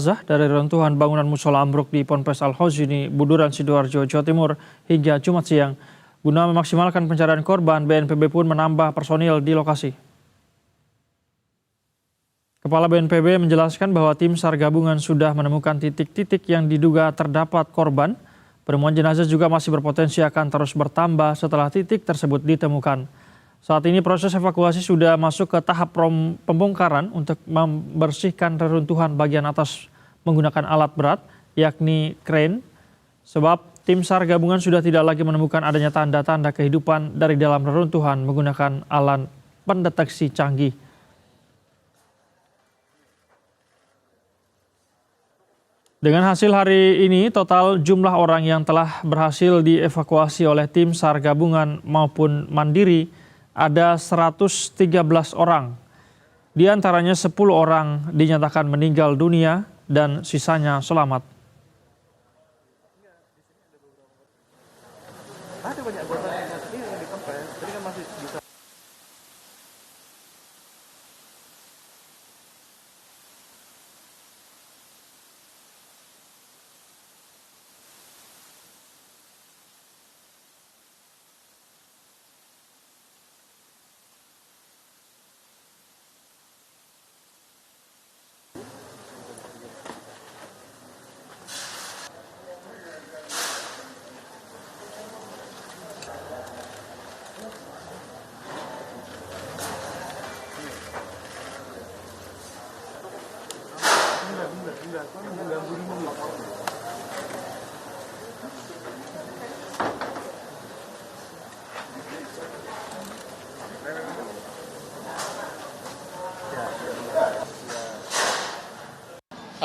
Dari reruntuhan bangunan musola ambruk di Ponpes Al-Hozini, Buduran, Sidoarjo, Jawa Timur hingga Jumat siang. Guna memaksimalkan pencarian korban, BNPB pun menambah personil di lokasi. Kepala BNPB menjelaskan bahwa tim SAR gabungan sudah menemukan titik-titik yang diduga terdapat korban. Penemuan jenazah juga masih berpotensi akan terus bertambah setelah titik tersebut ditemukan. Saat ini proses evakuasi sudah masuk ke tahap pembongkaran untuk membersihkan reruntuhan bagian atas menggunakan alat berat, yakni crane. Sebab tim SAR gabungan sudah tidak lagi menemukan adanya tanda-tanda kehidupan dari dalam reruntuhan menggunakan alat pendeteksi canggih. Dengan hasil hari ini, total jumlah orang yang telah berhasil dievakuasi oleh tim SAR gabungan maupun mandiri ada 113 orang. Di antaranya 10 orang dinyatakan meninggal dunia dan sisanya selamat. Ada banyak anggota yang dikempes, jadi kan masih bisa.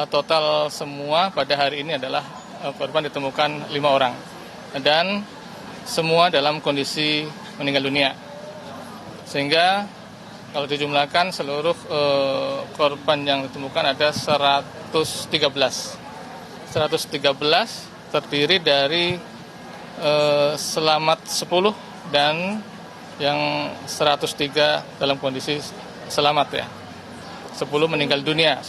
Total semua pada hari ini adalah korban ditemukan 5 orang dan semua dalam kondisi meninggal dunia. Sehingga kalau dijumlahkan seluruh korban yang ditemukan ada 113. 113 terdiri dari selamat 10 dan yang 103 dalam kondisi selamat ya. 10 meninggal dunia,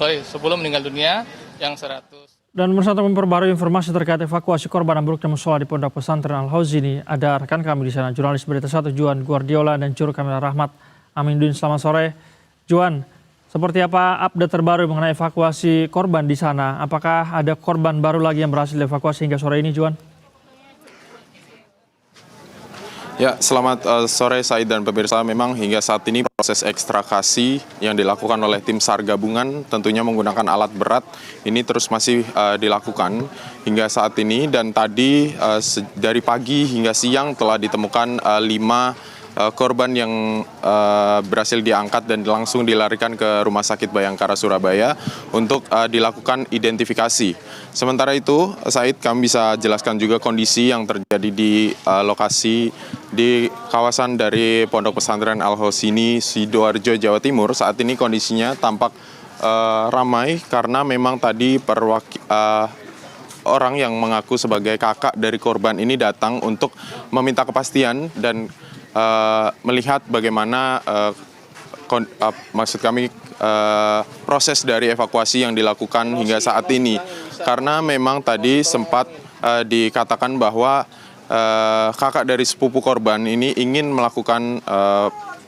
yang 100. Dan bersatu memperbarui informasi terkait evakuasi korban ambruknya musola di Pondok Pesantren Al-Hozini, ada rekan kami di sana, jurnalis Berita 1 Juan Guardiola dan juru kamera Rahmat Aminuddin. Selamat sore, Juan. Seperti apa update terbaru mengenai evakuasi korban di sana? Apakah ada korban baru lagi yang berhasil dievakuasi hingga sore ini, Juan? Ya, selamat sore Said dan pemirsa. Memang hingga saat ini proses ekstrakasi yang dilakukan oleh tim SAR gabungan tentunya menggunakan alat berat ini terus masih dilakukan hingga saat ini. Dan tadi dari pagi hingga siang telah ditemukan 5 korban yang berhasil diangkat dan langsung dilarikan ke Rumah Sakit Bayangkara Surabaya untuk dilakukan identifikasi. Sementara itu, Said, kami bisa jelaskan juga kondisi yang terjadi di lokasi di kawasan dari Pondok Pesantren Al-Hozini, Sidoarjo, Jawa Timur. Saat ini kondisinya tampak ramai karena memang tadi orang yang mengaku sebagai kakak dari korban ini datang untuk meminta kepastian dan melihat bagaimana proses dari evakuasi yang dilakukan hingga saat ini. Karena memang tadi sempat dikatakan bahwa kakak dari sepupu korban ini ingin melakukan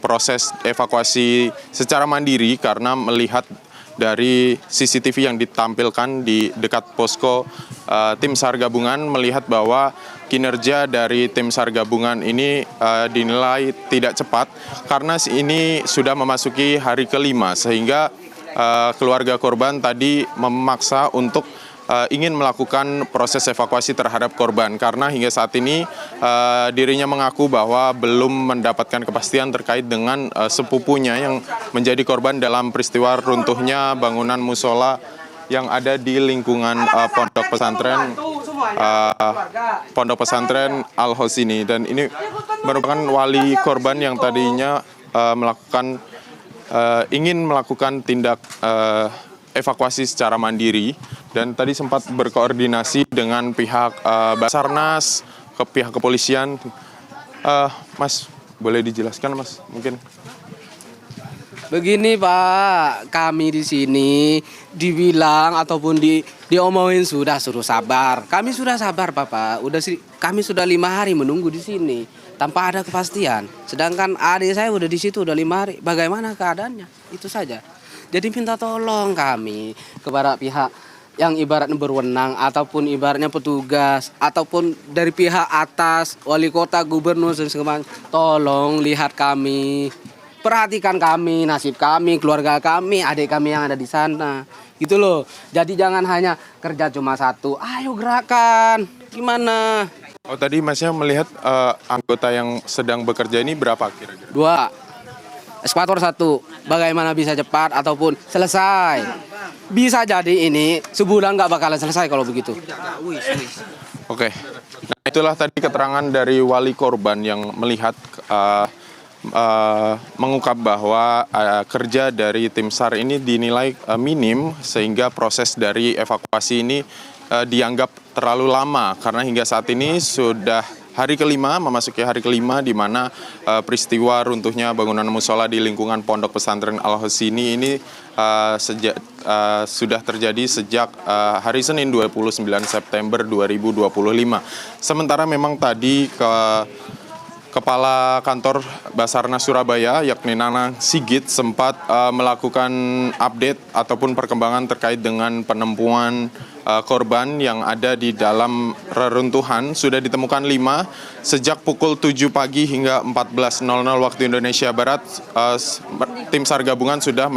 proses evakuasi secara mandiri karena melihat dari CCTV yang ditampilkan di dekat posko tim SAR gabungan, melihat bahwa kinerja dari tim SAR gabungan ini dinilai tidak cepat karena ini sudah memasuki hari kelima, sehingga keluarga korban tadi memaksa untuk ingin melakukan proses evakuasi terhadap korban karena hingga saat ini dirinya mengaku bahwa belum mendapatkan kepastian terkait dengan sepupunya yang menjadi korban dalam peristiwa runtuhnya bangunan musola yang ada di lingkungan Pondok Pesantren Al-Hozini. Dan ini merupakan wali korban yang tadinya ingin melakukan tindak evakuasi secara mandiri dan tadi sempat berkoordinasi dengan pihak Basarnas, ke pihak kepolisian. Mas, boleh dijelaskan, Mas, mungkin? Begini Pak, kami di sini dibilang ataupun diomongin sudah suruh sabar. Kami sudah sabar, Bapak. Kami sudah 5 hari menunggu di sini tanpa ada kepastian. Sedangkan adik saya udah di situ udah 5 hari. Bagaimana keadaannya? Itu saja. Jadi minta tolong kami kepada pihak yang ibaratnya berwenang ataupun ibaratnya petugas ataupun dari pihak atas, wali kota, gubernur dan segala macam. Tolong lihat kami. Perhatikan kami, nasib kami, keluarga kami, adik kami yang ada di sana. Gitu loh. Jadi jangan hanya kerja cuma satu. Ayo gerakan. Gimana? Oh, tadi Masnya melihat anggota yang sedang bekerja ini berapa kira-kira? 2. Eskavator 1. Bagaimana bisa cepat ataupun selesai. Bisa jadi ini sebulan nggak bakalan selesai kalau begitu. Oke. Nah, itulah tadi keterangan dari wali korban yang melihat mengungkap bahwa kerja dari tim SAR ini dinilai minim sehingga proses dari evakuasi ini dianggap terlalu lama karena hingga saat ini sudah hari kelima, memasuki hari kelima di mana peristiwa runtuhnya bangunan musola di lingkungan Pondok Pesantren Al-Husini ini sudah terjadi sejak hari Senin 29 September 2025. Sementara memang tadi Kepala Kantor Basarnas Surabaya, yakni Nanang Sigit, sempat melakukan update ataupun perkembangan terkait dengan penemuan korban yang ada di dalam reruntuhan. Sudah ditemukan 5 sejak pukul 7 pagi hingga 14.00 waktu Indonesia Barat. Tim SAR gabungan sudah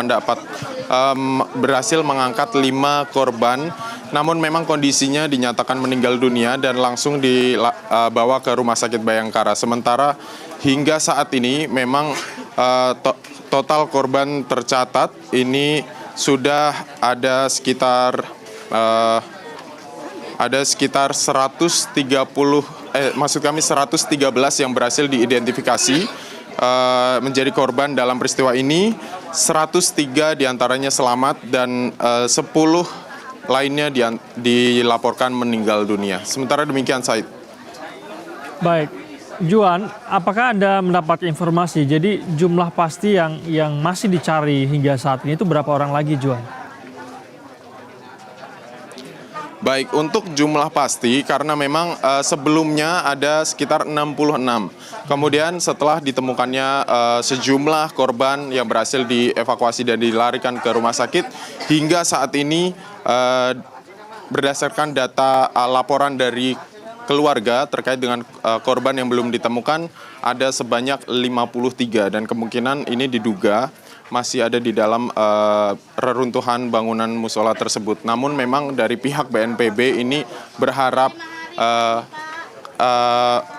berhasil mengangkat 5 korban. Namun memang kondisinya dinyatakan meninggal dunia dan langsung dibawa ke Rumah Sakit Bayangkara. Sementara hingga saat ini memang total korban tercatat ini sudah ada sekitar 113 yang berhasil diidentifikasi menjadi korban dalam peristiwa ini. 103 diantaranya selamat dan 10 lainnya dilaporkan meninggal dunia. Sementara demikian, Said. Baik, Juan, apakah Anda mendapat informasi? Jadi jumlah pasti yang masih dicari hingga saat ini itu berapa orang lagi, Juan? Baik, untuk jumlah pasti karena memang sebelumnya ada sekitar 66. Kemudian setelah ditemukannya sejumlah korban yang berhasil dievakuasi dan dilarikan ke rumah sakit, hingga saat ini berdasarkan data laporan dari keluarga terkait dengan korban yang belum ditemukan ada sebanyak 53 dan kemungkinan ini diduga masih ada di dalam reruntuhan bangunan musola tersebut. Namun memang dari pihak BNPB ini berharap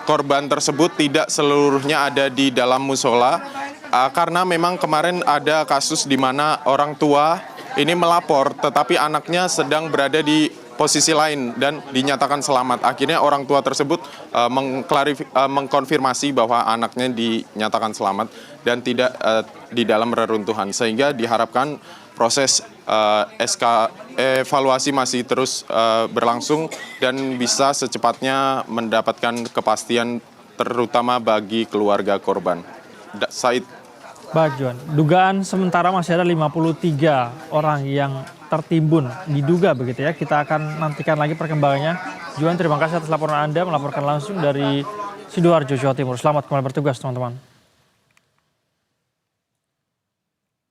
korban tersebut tidak seluruhnya ada di dalam musola karena memang kemarin ada kasus di mana orang tua ini melapor tetapi anaknya sedang berada di posisi lain dan dinyatakan selamat. Akhirnya orang tua tersebut mengkonfirmasi bahwa anaknya dinyatakan selamat dan tidak di dalam reruntuhan. Sehingga diharapkan proses evaluasi masih terus berlangsung dan bisa secepatnya mendapatkan kepastian terutama bagi keluarga korban. Said. Baik, Juan. Dugaan sementara masih ada 53 orang yang tertimbun, diduga begitu ya. Kita akan nantikan lagi perkembangannya. Juan, terima kasih atas laporan Anda melaporkan langsung dari Sidoarjo, Jawa Timur. Selamat kembali bertugas, teman-teman.